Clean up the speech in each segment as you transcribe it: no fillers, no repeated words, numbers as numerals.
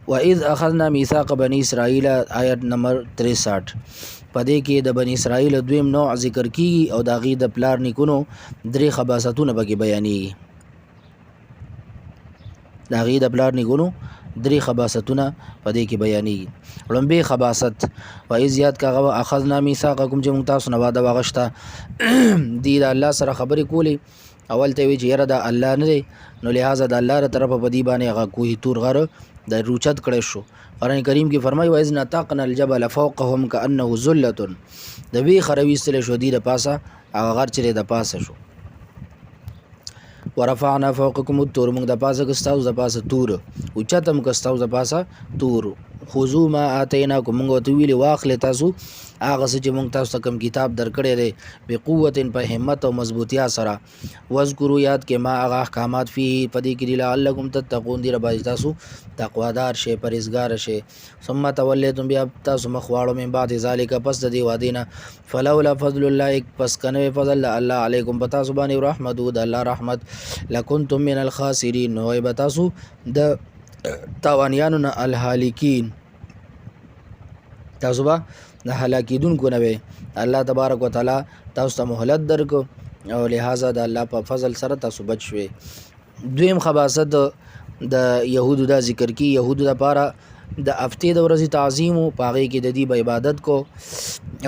وَإِذْ أَخَذْنَا مِيثَاقَ بَنِي اسرائیل آیت نمبر 63 پدې کې د بنی اسرائیل دویم نوع ذکر کیږي او د هغې د پلار نیکونو درې خباستونه پکې بیانېږي. د هغې د پلار نیکونو درې خباستونه په دې کې بیانېږي. لومبی خباست وایز یاد کا غو اخذنا میثاقکم چې موږ تاسو نه وعده واغشته دی د الله سره خبرې کولې. اول ته وی چې یره د الله نه دی نو لہذا د الله تر طرفه په دې باندې هغه کوهی تور غره د روچت کړی شو. قرآن کریم کې فرمایي وایز نتقنا الجبل فوقهم كانه ذله د وی خروي سره شو دی د پاسه هغه غر چې د پاسه شو. ورفعنا فوقكم الطور موږ د پاسه کستاو د پاسه تور او چتم کستاو د پاسه تور. خذوا ما اتیناکم موږ ته ویلي واخلې تاسو هغه څه چې موږ تاسو ته کوم کتاب درکړی دی بقوت په همت او مضبوطیا سره. واذکروا یاد کې ما هغه احکامات فيه پدې کې دی لعلکم تتقون دی ربای تاسو تقوادار شي پرهیزګار شي. ثم تولیتم بیا تاسو مخ واړو من بعد ذالک پس د دې وادینه فلولا فضل الله پس کنه فضل الله علیکم پتا سبحانه رحمت د الله رحمت لکنتم من الخاسرین نو تاسو د تاوانیانو نه الهالکین تاسو به د هلاکیدونکو نه وي. الله تبارک وتعالى تاسو ته مهلت درک او لہذا د الله په فضل سره تاسو بچ شوي. دویم خباست د يهودو دا ذکر کی يهودو لپاره د هفتې د ورځې تعظیم او پاغې کې د دې به عبادت کو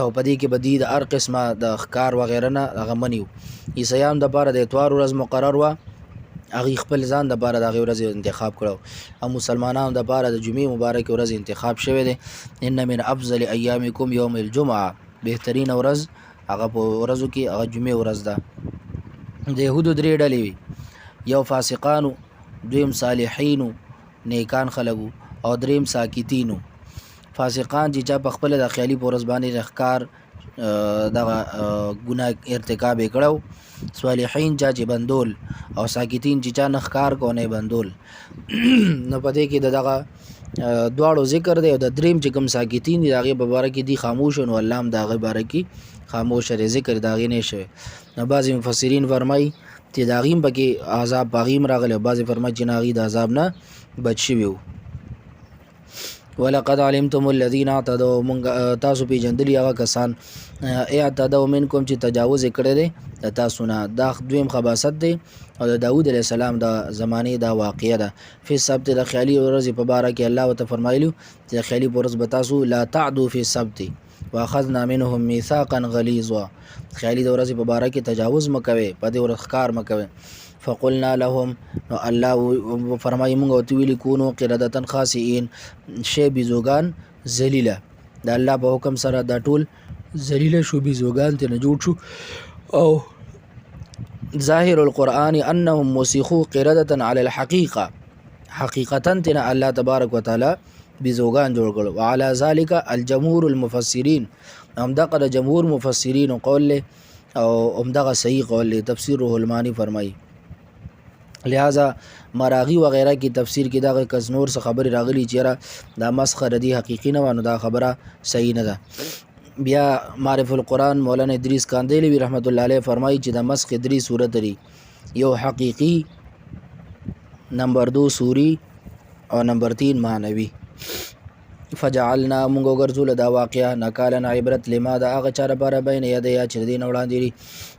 او پدې کې بدی د هر قسمه د ښکار وغیرہ نه هغه منیو. عیسایان د لپاره د اتوار ورځ مقرر و هغه خپل ځان د لپاره د هغې ورځې انتخاب کړو او مسلمانانو د لپاره د جمعې مبارکې ورځ انتخاب شوی دی. ان من افضل ایامکم یوم الجمعه بهترین ورځ هغه په ورځو کې هغه جمعې ورځ ده. د یهودو درې ډلې وي یو فاسقانو دویم صالحینو نیکان خلکو او دریم ساکتینو. فاسقان چې چا په خپل د خیالي په ورځ باندې ښکار دغه ګناه ارتکاب یې کړو. صالحین چا چې بندول او ساکتین چې چا نه ښکار کو نه بندول. نو په دې کې دغه دواړو ذکر دی او د دریم چې کوم ساکتین دي هغې په باره کې دي خاموش نو الله هم د هغې باره کې خاموش دی ذکر د هغې نه شوی. نو بعضې مفسرین فرمایي چې د هغې هم پکې عذاب په هغې هم راغلی او بعضې فرمایي چې هغې د عذاب نه بچ شوي وو. ولقد علمتم الذين اعتدوا من تاسو پیژندلی هغه کسان اعتدوا منکم چې تجاوز کړی دی د تاسو نه. دا دویم خباست دی او د داود علیه السلام د زمانې دا واقعه ده. فی السبت د خیالي ورځې په باره کې الله ورته فرمایلو چې خیالي په ورځ به تاسو لا تعدوا فی السبت واخذنا منهم میثاقا غلیظا خیالي د ورځې په باره کې تجاوز مکوئ په دې ورځ ښکار مکوئ. فقلنا لهم نو الله فرمایي موږ ورته ویلي کونو قردة خاسئین شی بیزوګان ذلیله د الله په حکم سره دا ټول ذلیله شو بیزوګان ترې جوړ شو. او ظاهر القرآن انهم مسخوا قردة على الحقیقه حقیقتا ترې الله تبارک وتعالى بیزوګان جوړ کړو. وعلى ذلك الجمهور المفسرین همدغه د جمهور مفسرین قول له او همدغه صحیح قول له تفسیر روح المانی فرمایي. لہذا مراغی وغیرہ کی تفسیر کې دغه کس نور څه خبر راغلی چیرې دا مسخ ردی حقیقی نه ونه دا خبره صحیح نه ده. بیا معرف القرآن مولانا ادریس کاندیلوی رحمت الله علیه فرمایي چې د مسخ درې صورت لري یو حقیقی نمبر 2 سوری او نمبر 3 معنوي. فجعلنا موږ ګرځول دا واقعه نکالنا عبرت لما دا هغه چا لپاره بین یدیا چې دین وړاندې دي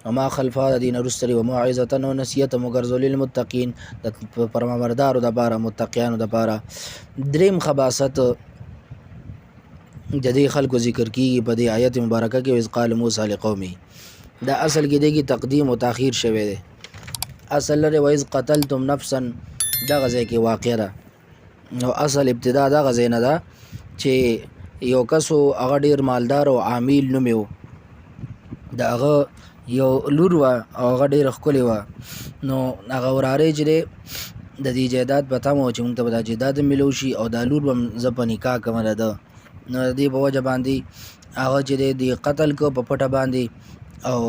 او ما خلفا دین رستری او موعظه او نصیحت مګرځول للمتقین د پرمبردارو د لپاره متقینو د لپاره. دریم خباست د دې خلکو ذکر کیږي په دې آیت مبارکه کې اذ قال موسی لقومه دا اصل کې دی تقدیم او تاخير شوی دی. اصل لري وایز قتلتم نفسا دغه ځای کې واقع ده نو اصل ابتدا دغه ځای نه ده چې یو کسو هغه ډیر مالدار او عامل نومیو د هغه یو لور و او هغه ډیر ښکلې و نو هغه وراره چې د دې جایداد پته مو چې موږ ته به دا جایداد ملو شي او دا لور به زه په نکاح کوم ده نو د دې په وجه باندې هغه چې دی قتل کو په پټه باندې او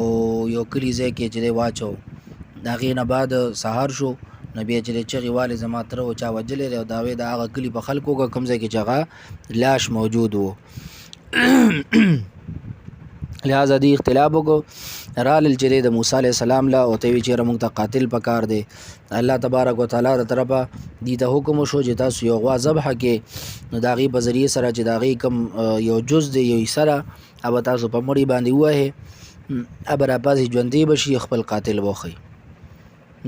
یو کلي ځای کې چې دی واچو. د هغې نه بعد سهار شو نو بیا چې چغې والې زما تره و چا وجلی دی او د هغې د هغه کلي په خلکو کوم ځای کې چې هغه لاش موجود و لہذا دی اختلاف وکړو رالل چې د موسی علیه السلام له او ته وی چې موږ ته قاتل پکار دی الله تبارک وتعالی د طرفه دی ته حکم شو چې تاسو یو غوا ذبح کې نو د هغې په ذریعې سره چې د هغې کوم یو جز دی یو حصه ده هغه تاسو په مړي باندې ووهئ هغه به راپاسې ژوندی به شي خپل قاتل وښئ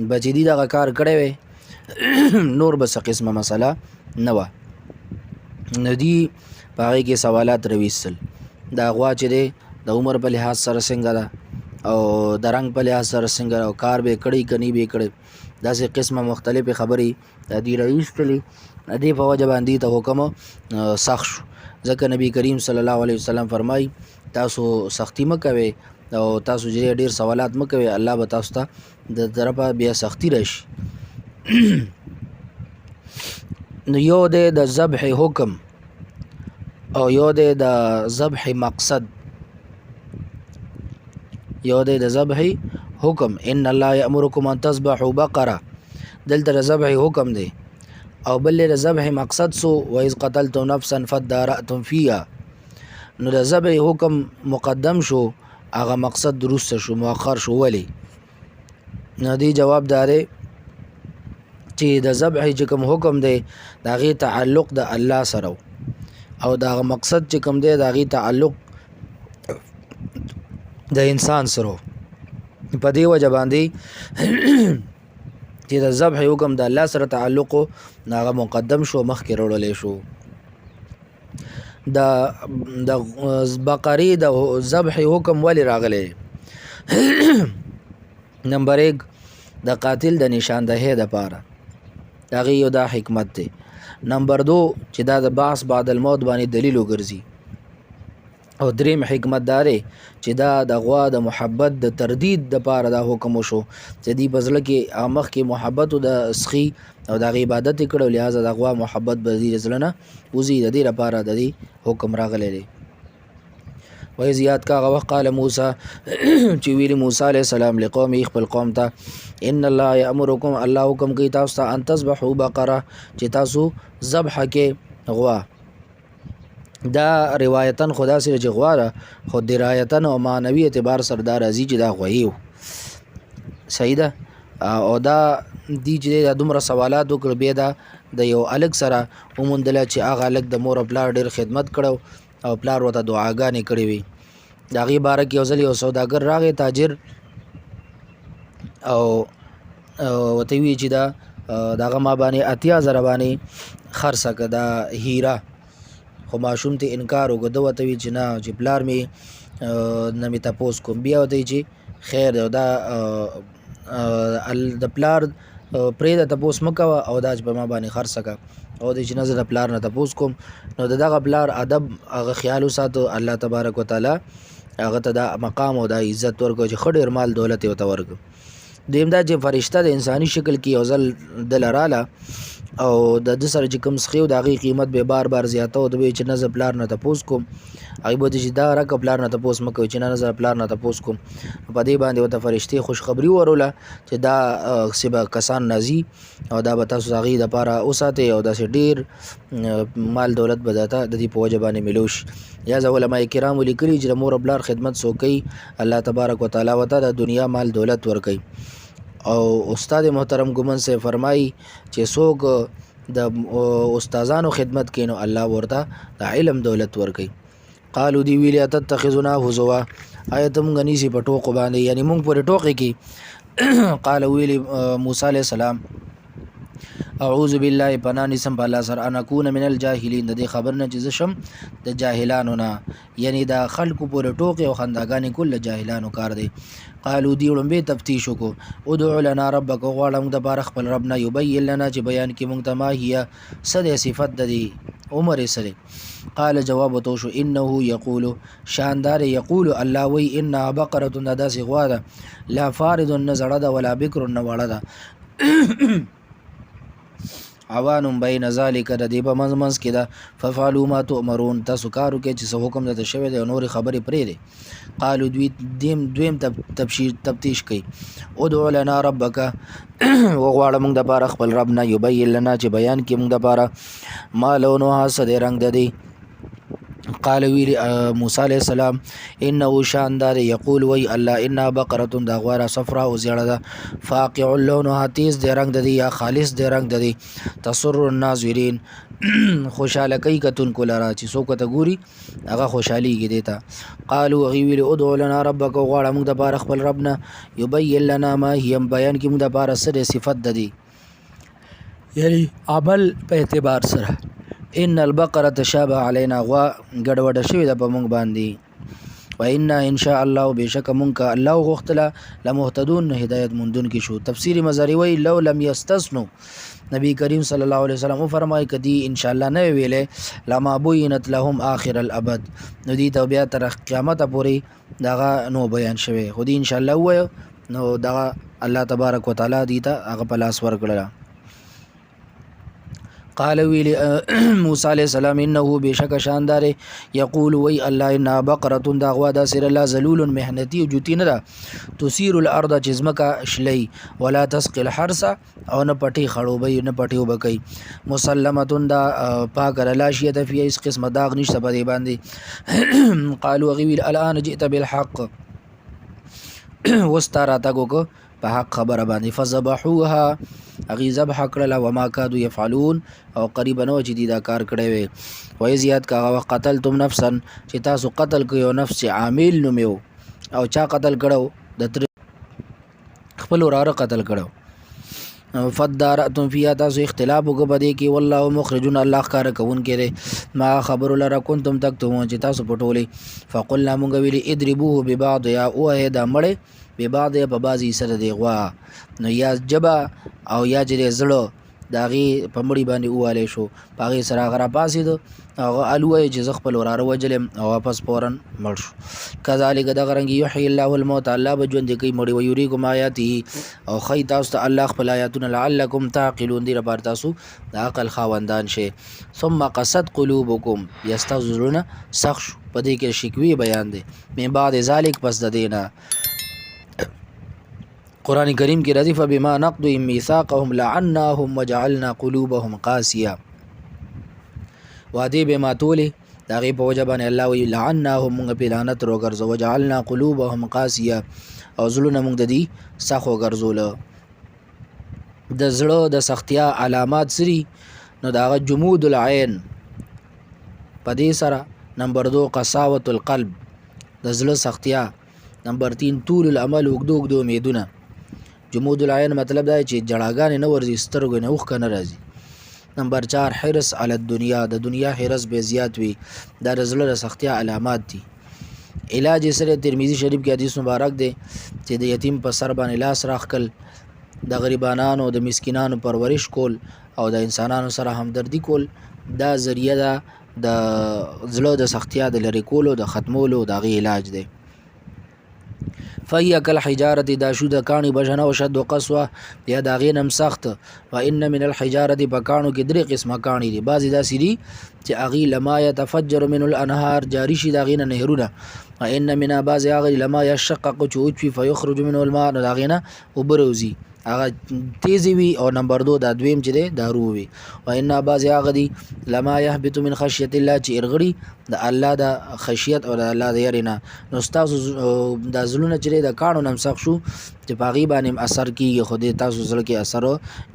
به چې دي دغه کار کړی وی نور به څه قسمه مسله نه وه نو دي په هغې کې سوالات راویستل دا غوا چې دی د عمر په لحاظ سره څنګه ده او د رنګ په لحاظ سره څنګه ده او کار به یې کړی که نه به یې کړی داسې قسمه مختلفې خبرې د دې راویستلې د دې په وجه باندې ته حکم سخت شو ځکه نبی کریم صلی الله علیه وسلم فرمایي تاسو سختی مه کوئ او تاسو چې ډېر سوالات مه کوئ الله به تاسو ته د طرفه بیا سختی راشي نو یو دی د ذبح حکم او یو دی د ذبح مقصد یو دی د ذبح حکم ان الله یامرکم ان تذبحوا بقره دلته د ذبح حکم دی او بل د ذبح مقصد سو واذ قتلتم نفسا فادارأتم فيها نو د ذبح حکم مقدم شو هغه مقصد درست شو مؤخر شو ولی نو دی جواب داره چې د ذبح چې کوم حکم دی د هغې تعلق د الله سره او د هغه مقصد چې کوم دی د هغې تعلق د انسان سره په دې وجه باندې چې د ذبح حکم د الله سره تعلق هغه مقدم شو مخکې وروړلی شو د بقرې د ذبح حکم ولې راغلی نمبر 1 د قاتل د نشاندهۍ دپاره د هغې یو دا حکمت دی نمبر 2 چې دا د بعث بعد الموت باندې دلیل وګرځي او دریم حکمت دا دی چې دا د غوا د محبت د تردید دپاره دا حکم وشو چې دوی په زړه کې مخکې محبت د سخي او د هغې عبادت یې کړی لهذا د غوا محبت به د دې زړه نه وځي د دې لپاره د دې حکم راغلی دی وایز یاد کا هغه وخت قال موسی چې ویلي موسی علیه السلام لقومه خپل قوم ته ان الله یامرکم الله حکم کوي تاسو ته ان تذبحوا بقره چې تاسو ذبح کې غوا دا روایتن خدا سره چې غوا ده خو درایتن او معنوي اعتبار سره دا راځي چې دا غوی صحیح ده او دا دی چې دومره سوالات وکړ بیا دا د یو الګ سره وموندله چې هغه الګ د مور او پلار ډېر خدمت کړو او پلار ورته دعاګانې کړې وي د هغې باره کې یو ځل یو سوداګر راغی تاجر او ورته ویې چې دا د هغه ما باندې 80,000 باندې خرڅه که دا هیره خو ماشوم ته انکار وکړه ده ورته وي چې نه چې پلار مې نه مې تپوس کوم بیا ورته چې خیر دی دا د پلار پرېږده تپوس مه کوه او دا چې په ما باندې خرڅه کړه او دی چې نه زه د پلار نه تپوس کوم نو د دغه پلار ادب هغه خیال وساتو الله تبارک وتعالی هغه ته دا مقام او دا عزت ورکړو چې ښه ډېر مال دولت یې ورته ورکړو دویم دا چې فرشته د انساني شکل کې یو ځل دله راله او د ده سره چې کوم سخي و د هغې قیمت به بار بار زیاته و د به چې نه زه پلار نه تپوس کوم هغې به چې دا راکړه پلار نه تپوس مه کوئ چې نه زه پلار نه تپوس کوم په دې باندې ورته فرشتې خوشخبري وروله چې دا څه به کسان راځي او دا به تاسو د هغې دپاره وساتئ او داسې ډېر مال دولت به درته د دې په وجه باندې میلو شي یا زه علما کرامو لیکلي چې د مور او پلار خدمت څوک کوي الله تبارک وتعالی ورته د دنیا مال دولت ورکوي او استاد محترم ګومن سے فرمایي چې څوک د استادانو خدمت کوي نو الله ورته د علم دولت ورکوي قالو دی ویلي اتتخذنا هزوا آیا ته مونږ نیسي په ټوکو باندې یعنی مونږ پورې ټوکې کې قال ویلي موسی علیه السلام اعوذ بالله پناه نیسم په الله سره ان اکون من الجاهلین د دې خبر نه چې زه شم د جاهلانو نه یعنی د خلکو پورې ټوکې او خنداګانې کل جاهلانو کار دی قالو دی وړاندې تفتیش وکړو ادعو لنا ربک غواړم د بار خپل رب نه یبین لنا چې بیان کې مونږ ته ما هي صد صفت د دې عمر سره قال جواب تو شو انه یقول شاندار یقول الله وی ان بقره داسې غوا ده لا فارض نزړه ده ولا بکر نوړه ده عوانم بین ذالک د دې په منځ منځ کې ده ففعلوا ما تؤمرون تاسو کار وکړئ چې څه حکم درته شوی دی او نورې خبرې پرېږدئ قالو دویم تفتیش کوي ادعو لنا ربک وغواړه موږ دپاره خپل رب نه یبین لنا چې بیان کړي موږ دپاره ما لونها څه دی رنګ د دې قال ویلی موسی علیہ السلام انه شاندار یقول وی الله انها بقره دا غواره صفراء او زیړه ده فاقع لونها تیز دی رنگ د دی یا خالص دی رنگ د دی تسر الناظرین خوشاله کوي کتون کولرا چې څوک ته ګوري هغه خوشحاليږي دیتا قالوا غي ویل ادعو لنا ربك غواړه موږ د بار خپل ربنا يبين لنا ما هي بیان کی موږ د بار سره صفت د دی یعنی عمل په اعتبار سره ان البقره تشابه علينا غوا ګډوډه شوی د په مونږ باندې و ان شاء الله بشک مونږه الله غختله لمهتدون هدایت مندون کی شو تفسیر مزاری وی لو لم یستثنوا نبی کریم صلی الله علیه وسلم فرمای کدی ان شاء الله نه ویلې لما بوینت لهم اخر الابد نو دی ته بیا تر قیامت پورې دغه نو بیان شوی خو دی ان شاء الله وای نو دغه الله تبارک وتعالى دی ته هغه پلاس ورکړه قال ویلی موسی علیہ السلام انه بشک شاندار یقول وی الله ان بقره دا غوا د سر الله ذلول مهنتی جوتین را تسير الارض جزمکا شلی ولا تسقي الحرس او نه پټي خړوبې نه پټي وبکي مسلمتون دا پاک رلاشیت فی اس قسم داغ نشته په دی باندې قالوا غویل الان جئت بالحق واسترا تاګو په حق خبره باندې فذبحوها اغي ذبح کړل او ما کادو يفعلون او قریبا نو چې دا کار کړی وي وای زیات کا قتلتم نفسا چې تاسو قتل کړو نفس عامل نومیو او چا قتل کړو د خپل وراره قتل کړو فدارتم فيها تاسو اختلاف وګبدي کې والله مخرجون الله کار کوون کړي ما خبر لره کنتم تکتمون چې تاسو پټولي فقلنا مونږ ویلي اضربوه ببعض یا اوه دا مړ به بعد په بازي سره دی غوا نو یا جبا او یا جری زړه داغي پمړی باندې واله شو پاغي سره غرا پاسید او الوی چې خپل وراره وجلم او واپس فورن مړ شو کذالک د غرنګ یحیی الله الموت الله بجوند کی مړی و یریکم آیاته او خی تاسو ته الله خپل آیاتونه لعلکم تعقلون دی رب تاسو د عقل خاوندان شي ثم قصد قلوبکم یستغفرون سخش پدې کې شکوی بیان دی من بعد ذلک پس د دینه قرآن کریم کی راضی فبما نقضهم میثاقهم لعناهم وجعلنا قلوبهم قاسیه وادي بما توله داغي په وجبان الله وی لعناهم موږ په لعنت روګرځو وجعلنا قلوبهم قاسیه او زلون موږ د دې سخو ګرځول د زړه د سختیا علامات سری نو داغه جمود العين پدې سره نمبر 2 قساوت القلب د زړه سختیا نمبر 3 طول العمل وګدو امیدونه جمود العين مطلب دا چې جړاګان نه ورزي سترګو نه اوخ کنه راځي نمبر 4 حرص علی الدنیا د دنیا حرص به زیات وي دا رزله سختیا علامات دي علاج سره ترمذی شریف کې حدیث مبارک دی چې د یتیم په سر باندې لاس راخکل د غریبانو د مسکینانو پرورش کول او د انسانانو سره همدردی کول دا ذریعہ ده د زړه د سختیا د لری کولو د ختمولو د غی علاج دی فهي كالحجاره دا شو د کانی بجنه او شد قسوه یا دا غینم سخت و ان من الحجاره بکانو کې درې قسمه کانی دي بعضی دا سری چې اغي لما يتفجر من الانهار جاری شي دا غینه نهرونه و ان من بعض اغي لما يشقق چوچ فيخرج منه الماء دا غینه وبروزي هغه تیزی وی او نمبر 2 دا دویم چې دی دارو وی و ان بعض هغه دی لما يهبط من خشيه الله چې ارغړي د الله د خشیت او د الله د يرینا نو تاسو د زلون چې د کانو نمسخ شو چې باغی باندې اثر کیږي خو دې تاسو زړه کې اثر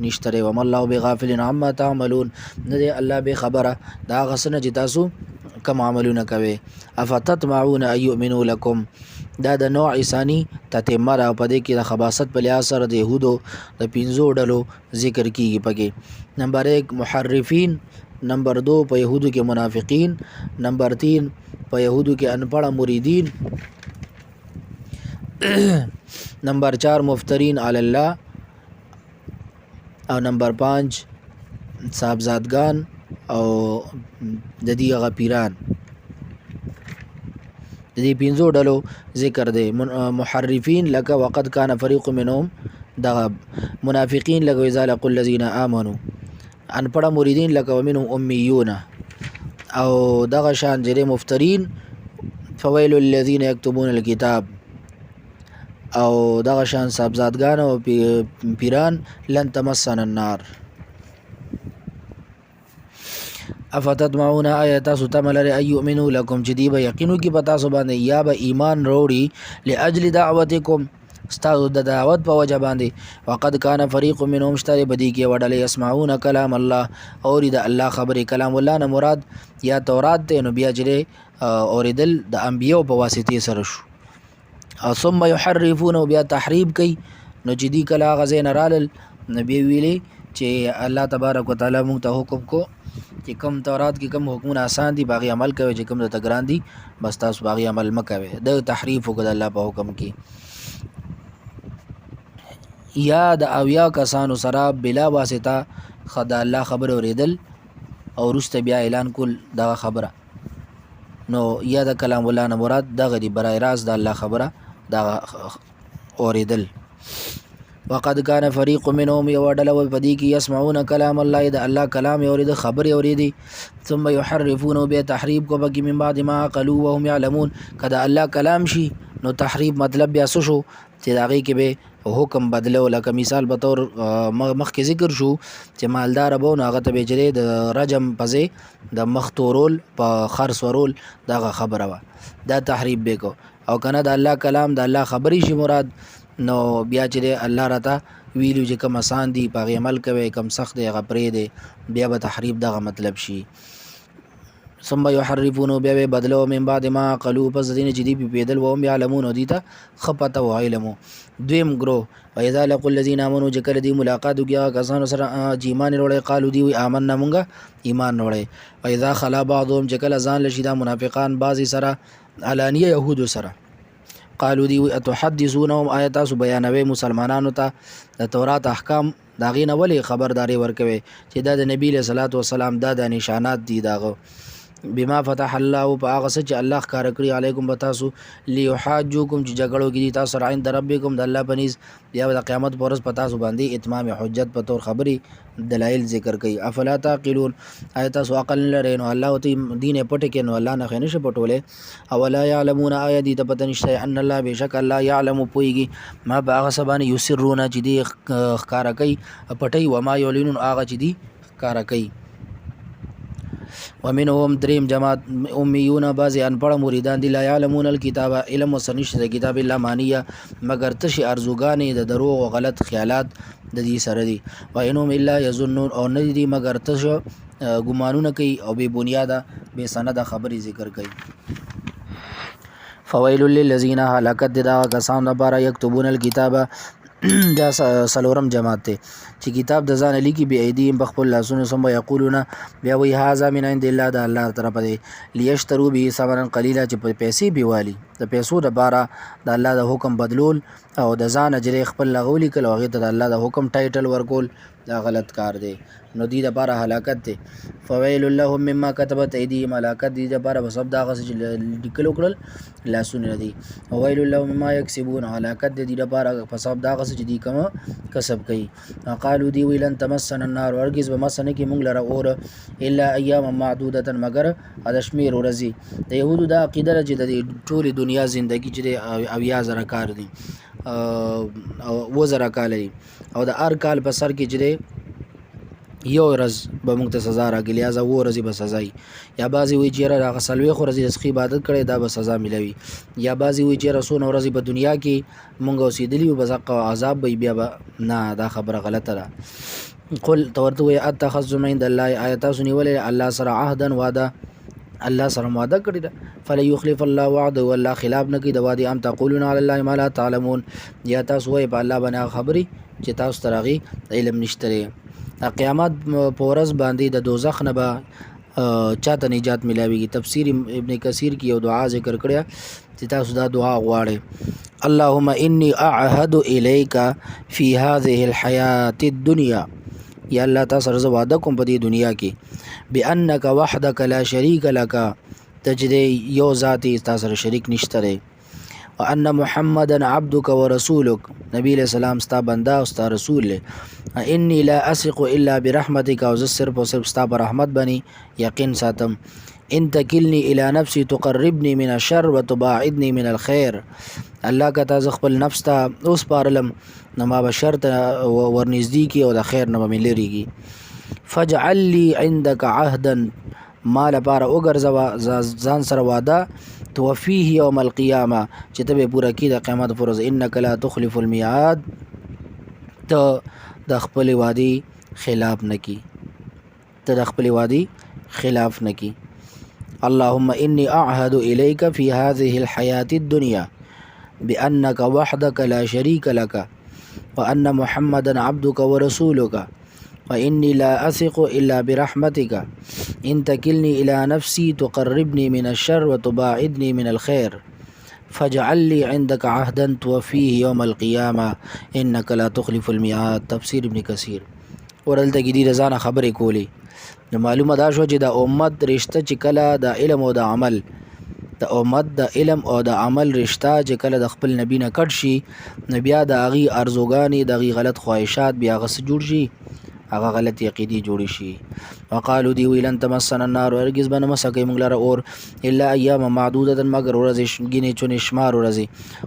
نشته و الله بغافل عما تعملون نه دی الله به خبره دا غسنه چې تاسو کوم عملونه کوي افتطمعون ايؤمنوا لكم دا د نوع ثانی تتمه را پدې کې د خباست په لحاظ سره د يهودو د 15 ډلو ذکر کیږي پکې نمبر 1 محرفین نمبر 2 په يهودو کې منافقین نمبر 3 په يهودو کې انپړه مریدین نمبر 4 مفترین علی الله او نمبر 5 صاحبزادگان او د دې غپیران د دې 15 ډلو ذکر دی محرفین لکه وقد کان فریق منهم د منافقین لکه اذا لقوا الذين امنوا ان پړه مریدین لکه ومنهم امیون او دغه شان جری مفترین فویل الذين يكتبون الكتاب او دغه شان صاحبزادگان او پیران لن تمسن النار افتطمعون آیا تاسو تمه لرئ ان یؤمنوا لکم چې دوی به یقینو کې په تاسو باندې یا به ایمان راوړي لاجل دعوتکم ستاسو د دعوت په وجه باندې وقد کان فریق منهم اشتری بدی کې وډلې يسمعون کلام الله اورید الله خبرې کلام الله نه مراد یا تورات ته نو بیا چې اوریدل د انبیو په واسطه سره شو ثم يحرفون بیا تحریف کوي نو چې دی کله غزین رال نبی ویلي چې الله تبارک وتعالى موږ ته حکم کو چې کم تورات کې کم حکمونه آسان دي باغی عمل کوي چې کم د تګران دي بس تاسو باغی عمل مکوي د تحریف وکړه الله په حکم کې یا د اویا کسانو سره بلا واسطه خدا الله خبر اوریدل او رست بیا اعلان کول دا خبره نو یا د کلام الله نه مراد دغه دی برای راز د الله خبره دا اوریدل وقد كان فريق منهم يودل وبدي کی يسمعون كلام الله اذا الله كلام يورد خبر يورد ثم يحرفون بتحريف کو بقي من بعد ما قالوا وهم يعلمون کدا الله کلام شي نو تحریف مطلب بیا شو چې داغي کې به حکم بدلو لکه مثال به تور مخکې ذکر شو چې مالدار به هغه ته بجری د رجم پځې د مختورول په خرص ورول دغه خبره وا دا تحریف به کو او کنه د الله کلام د الله خبري شي مراد نو بیا چې الله راته ویلو چې کوم آسان دي په عمل کوي کوم سخت دی غپرې دی بیا به تحریف دغه مطلب شي ثم يحرفون بیا بدلو من بعد ما قالوا پس دین جدي پیدل و هم يعلمون ديتا خپته و علمو دویم ګرو واذا لقوا الذين امنوا ذکر دي ملاقات کیا کسانو سره چې ایمان وروړي قالو دی آمنا مونږه ایمان وروړي واذا خلا بعضهم ذکر ځان لشدا منافقان بعضی سره علانیه يهود سره قالو دی اتحدثونهم آیات سو بیانوي مسلمانانو ته د تورات احکام داغې نه ولې خبرداري ورکوي چې دا د نبی له صلوات و سلام دا د نشانات دي داغه بما فتح الله په هغه څه چې الله ښکار کړی علیکم بتاسو ليحاجوکم چې جګړو کې تاسو عند ربکم د الله پنيز بیا د قیامت پر ورځ پتا سو باندې اتمام حجت په تور خبري دلایل ذکر کوي افلا تعقلون آیت سو عقل لري نو الله ته دین پټ کې نو الله نه خنه پټوله او لا يعلمون آیت د پتن شي ان الله بشک الله يعلم پويږي ما باغ سبان یسرون چې دی ښکار کوي پټي و ما یعلنون هغه چې دی ښکار کوي ومنهم دریم جماعت امیون بعضی انپړ مریدان دي لا يعلمون الكتاب علم وسنش د کتاب الله مانیه مگر تشي ارزوګانې د دروغ او غلط خیالات د دې سره دي وانهم الا يظنون او نه دي مگر تش ګمانونه کوي او به بنیاده به سند خبري ذکر کوي فويل للذين هلاكت دا کسان لپاره یكتبون الكتاب دا سلورم جماعت ته چې کتاب د ځان لیکي به ايديم بخپل لاسونو سم یقولون بیا وی هاذا من عند الله د الله طرف دی ليشتروا به ثمنا قليلا چې پیسې بیوالي د پیسو د بارا د الله د حکم بدلول او د ځان اجر خپل لغولي کله هغه ته د الله د حکم ټایټل ورکول دا غلط کار دی نو دی د بارا هلاکت دی فويل لهم مما كتبت ايديهم هلاکت دی د بارا بسب دا غس لیکل وکړل لاسونه دی ويل لهم مما يكسبون هلاکت دی د بارا بسب دا غس دی کوم کسب کوي قالو دی ویلن تمسن النار ورګز بمسنه کی مونږ لره اور الا ايام معدوده مگر ادشمیر ورزي د يهودو دا عقیده چې د ټول دنیا زندگی چې اویا زره کار دي او وزره کال دي او د هر کال په سر کې چې یو ورځ به موږ ته سزا راغلی یا زه ورځي به سزا یا بعضی وی چیرې راغ سلوي خو ورځي د عبادت کړي دا به سزا ملوي یا بعضی وی چیرې سونه ورځي په دنیا کې موږ اوسېدلی او بزق عذاب به بیا به نه دا خبره غلطه ده قل تورته وي اتخذ من الله آیات سنولې الله سره عهدا وعده الله سره وعده کړی ده فلا يخلف الله وعده والله خلاف نه کوي د وعده ام تقولون على الله ما لا تعلمون یا تاسو وي په الله باندې خبري چې تاسو ترغي علم نشته قیامت پورز باندې د دوزخ نه به چاته نجات ملاويږي تفسیر ابن کثیر کی یو دعا ذکر کړیا چې تاسو دا دعا غواړئ اللهم اني اعهد اليك في هذه الحياه الدنيا یا الله تاسو رضا وعده کوم په دې دنیا کې بانك وحدك لا شريك لك تجدي یو ذاتی تاسو شریک نشته وان محمدا عبدك ورسولك نبی علیہ السلام ستا بندا او ستا رسول له انی لا اثق الا برحمتك او صرف او صرف ستا برحمت بني یقین ساتم ان تکلنی الى نفسي تقربني من الشر وتباعدني من الخير الله کتا ز خپل نفس ته اوس پارلم نما بشر ته ورنږدې کی او د خیر نه مليږي فاجعل لي عندك عهدا ما لپاره وګرځوه ځان سره وعده توفیه یوم القیامه چې ته به پوره کړي د قیامت پر ورځ انک لا تخلف الميعاد ته د خپل وعده خلاف نکی خلاف نکی اللهم إني أعهد إليك في هذه الحياة الدنيا بأنك وحدك لا شريك لك وأن محمدا عبدك ورسولك وإني لا أثق إلا برحمتك إن تكلني إلى نفسي تقربني من الشر وتباعدني من الخير فاجعل لي عندك عهدا توفيه يوم القيامة إنك لا تخلف الميعاد. تفسیر ابن کثیر. ورلته کې دې ځان خبرې کولې معلومه دا شو چې د امت رشته چې کله د علم او د عمل د امت د علم او د عمل رشته چې کله د خپل نبی نه کټ شي نو بیا د هغې ارزوګانې د هغې غلط خواهشات بیا هغه څه جوړ شي هغه غلط عقیدې جوړې شي. وقالو دی وی لن تمسنا النار هرگز به نه مسکوي موږ لره اور الا ایاما معدودة مگر ورځې ګینې چونې شمار ورځې.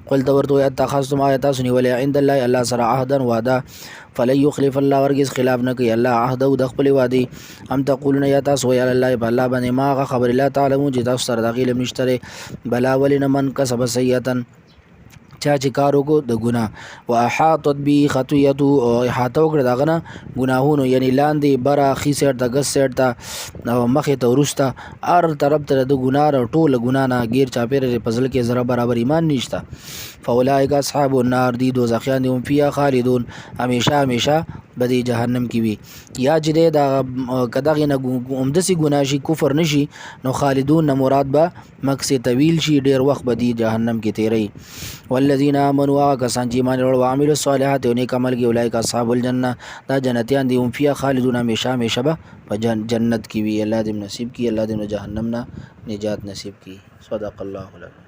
قل ته ورته وایه اتخذتم آیا تاسو نیولې عند الله الله سره عهدا وعده فلن یخلف الله هرگز خلاف نه کوي الله عهده د خپلې وعدې. ام تقولون یا تاسو وایه الله په الله باندې ما هغه خبرې لا تعلمون چې تاسو سره د هغې علم نشته دی. بلا ولې نه من کسب سیئة چا چې کار وکړو د ګناه واحاطت به خطیته او احاطه وکړه د هغه نه ګناهونو یعنی لاندې بره ښي سایډ ته ګس سایډ ته او مخې ته وروسته هر طرف ته د ګناه او ټوله ګناه نه غیر چاپېره په زړه کې ذره برابر ایمان نشته. فاولئک اصحاب النار دی دوزخیان دي هم فیها خالدون همیشه به دې جهنم کې وي. یا چې دی دا که دغې نه همداسې ګناه شي کفر نه شي نو خالدون نه مراد به مکس طویل شي ډېر وخت به دې جهنم کې تیروي. والذین آمنوا هغه کسان چې ایمان وروړ وعملوا الصالحات او نیک عمل کوي اولئک اصحاب الجنه دا جنتیان دي هم فیها خالدون همیشه به په جنت کې وي. الله دې نصیب کړي الله دې جهنم نه نجات نصیب کړي. صدق الله العظیم.